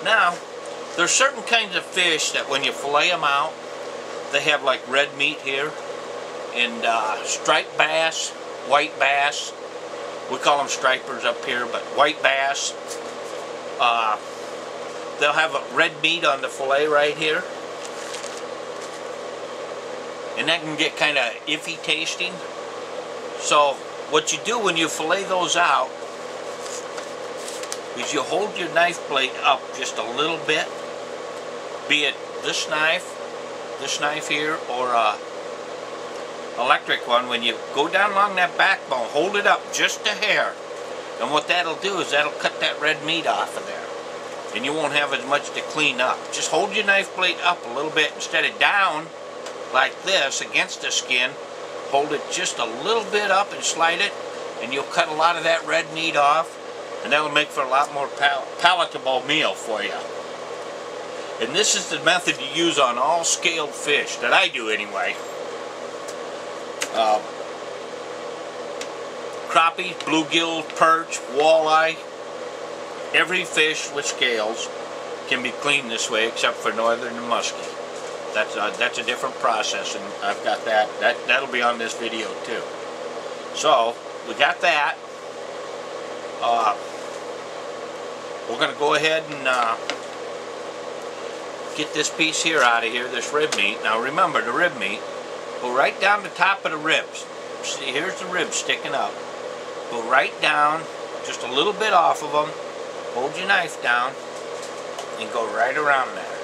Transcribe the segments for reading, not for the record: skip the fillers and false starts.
Now, there's certain kinds of fish that when you fillet them out, they have like red meat here, and striped bass, white bass, we call them stripers up here, but white bass, they'll have a red meat on the fillet right here, and that can get kind of iffy tasting. So what you do when you fillet those out is you hold your knife blade up just a little bit, be it this knife here, or electric one. When you go down along that backbone, hold it up just a hair, and what that'll do is that'll cut that red meat off of there, and you won't have as much to clean up. Just hold your knife blade up a little bit instead of down like this against the skin. Hold it just a little bit up and slide it, and you'll cut a lot of that red meat off, and that'll make for a lot more palatable meal for you. And this is the method you use on all scaled fish, that I do anyway. Crappie, bluegill, perch, walleye, every fish with scales can be cleaned this way except for northern and muskie. That's a different process, and I've got that'll be on this video too. So we got that. We're going to go ahead and get this piece here out of here, this rib meat. Now remember, the rib meat, go right down the top of the ribs. See, here's the ribs sticking up. Go right down, just a little bit off of them. Hold your knife down and go right around there.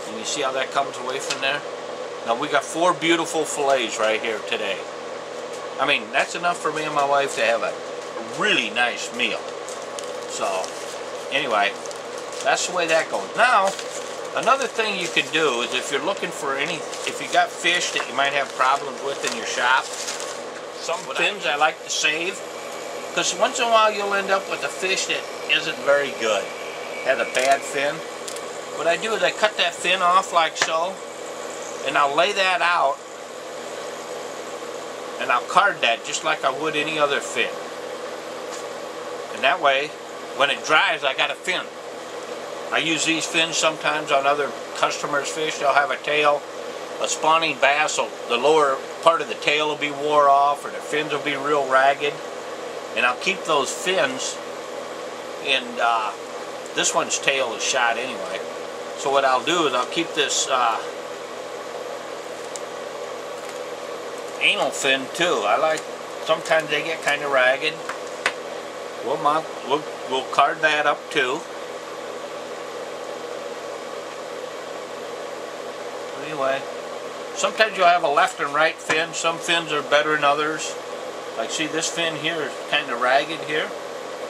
And you see how that comes away from there? Now we got 4 beautiful fillets right here today. I mean, that's enough for me and my wife to have a really nice meal. So, anyway, that's the way that goes. Now, another thing you can do is if you're looking for if you got fish that you might have problems with in your shop, some fins I like to save, because once in a while you'll end up with a fish that isn't very good, has a bad fin. What I do is I cut that fin off like so, and I'll lay that out, and I'll card that just like I would any other fin. And that way, when it dries, I got a fin. I use these fins sometimes on other customers' fish. They'll have a tail, a spawning bass, so the lower part of the tail will be wore off, or the fins will be real ragged. And I'll keep those fins, and this one's tail is shot anyway. So what I'll do is I'll keep this anal fin too. Sometimes they get kind of ragged. We'll card that up too. Anyway, sometimes you'll have a left and right fin. Some fins are better than others. Like, see, this fin here is kind of ragged here,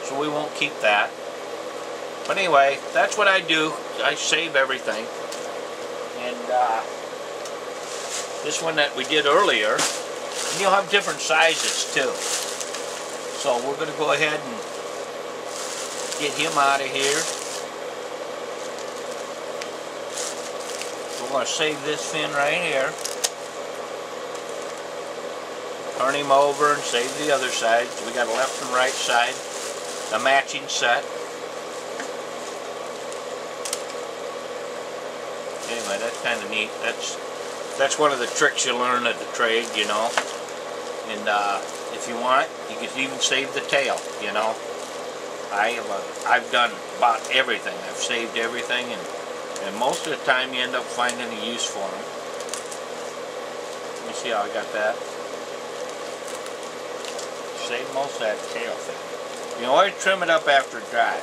so we won't keep that. But anyway, that's what I do. I save everything. And this one that we did earlier, and you'll have different sizes too. So we're going to go ahead and get him out of here. We're going to save this fin right here. Turn him over and save the other side. So we got a left and right side, a matching set. Anyway, that's kind of neat. That's one of the tricks you learn at the trade, you know. And if you want, you can even save the tail, you know. I've done about everything. I've saved everything, and most of the time you end up finding a use for them. Let me see how I got that. Save most of that tail thing. You can always trim it up after it dries.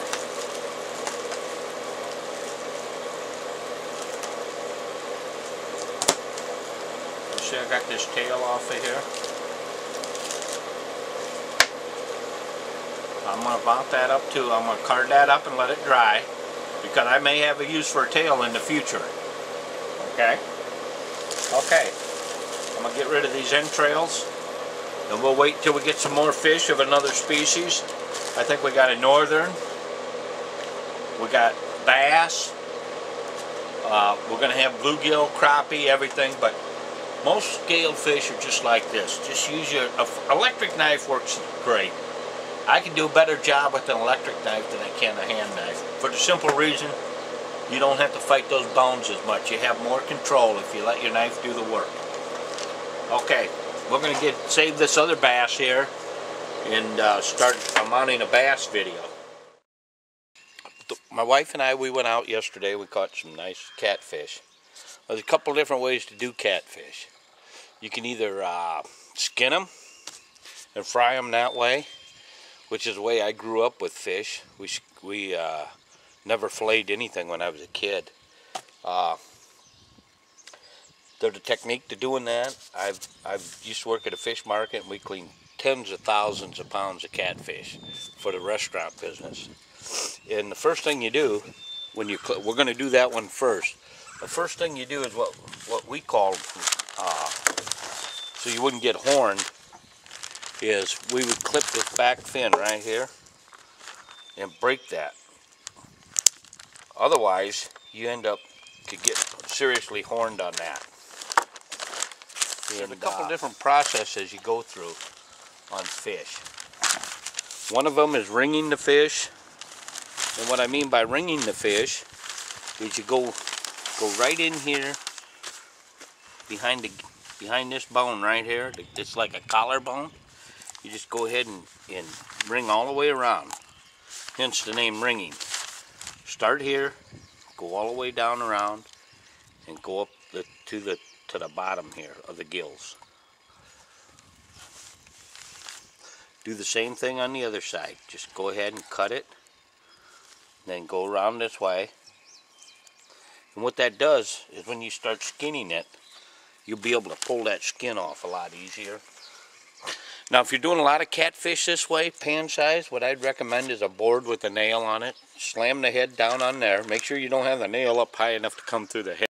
You see I got this tail off of here. I'm going to mount that up too. I'm going to card that up and let it dry, because I may have a use for a tail in the future. Okay? Okay. I'm going to get rid of these entrails, and we'll wait till we get some more fish of another species. I think we got a northern, we got bass, we're going to have bluegill, crappie, everything, but most scaled fish are just like this. Just use your electric knife, works great. I can do a better job with an electric knife than I can a hand knife. For the simple reason, you don't have to fight those bones as much. You have more control if you let your knife do the work. Okay, we're going to save this other bass here and start mounting a bass video. My wife and I, we went out yesterday. We caught some nice catfish. There's a couple different ways to do catfish. You can either skin them and fry them that way, which is the way I grew up with fish. We never filleted anything when I was a kid. There's a technique to doing that. I've used to work at a fish market, and we cleaned tens of thousands of pounds of catfish for the restaurant business. And the first thing you do when we're going to do that one first. The first thing you do is what we call, so you wouldn't get horned, is we would clip this back fin right here and break that. Otherwise, you end up to get seriously horned on that. There's a couple different processes you go through on fish. One of them is ringing the fish, and what I mean by ringing the fish is you go right in here behind this bone right here. It's like a collarbone. You just go ahead and ring all the way around. Hence the name ringing. Start here, go all the way down around, and go up to the bottom here of the gills. Do the same thing on the other side. Just go ahead and cut it, then go around this way. And what that does is when you start skinning it, you'll be able to pull that skin off a lot easier. Now, if you're doing a lot of catfish this way, pan size, what I'd recommend is a board with a nail on it. Slam the head down on there. Make sure you don't have the nail up high enough to come through the head.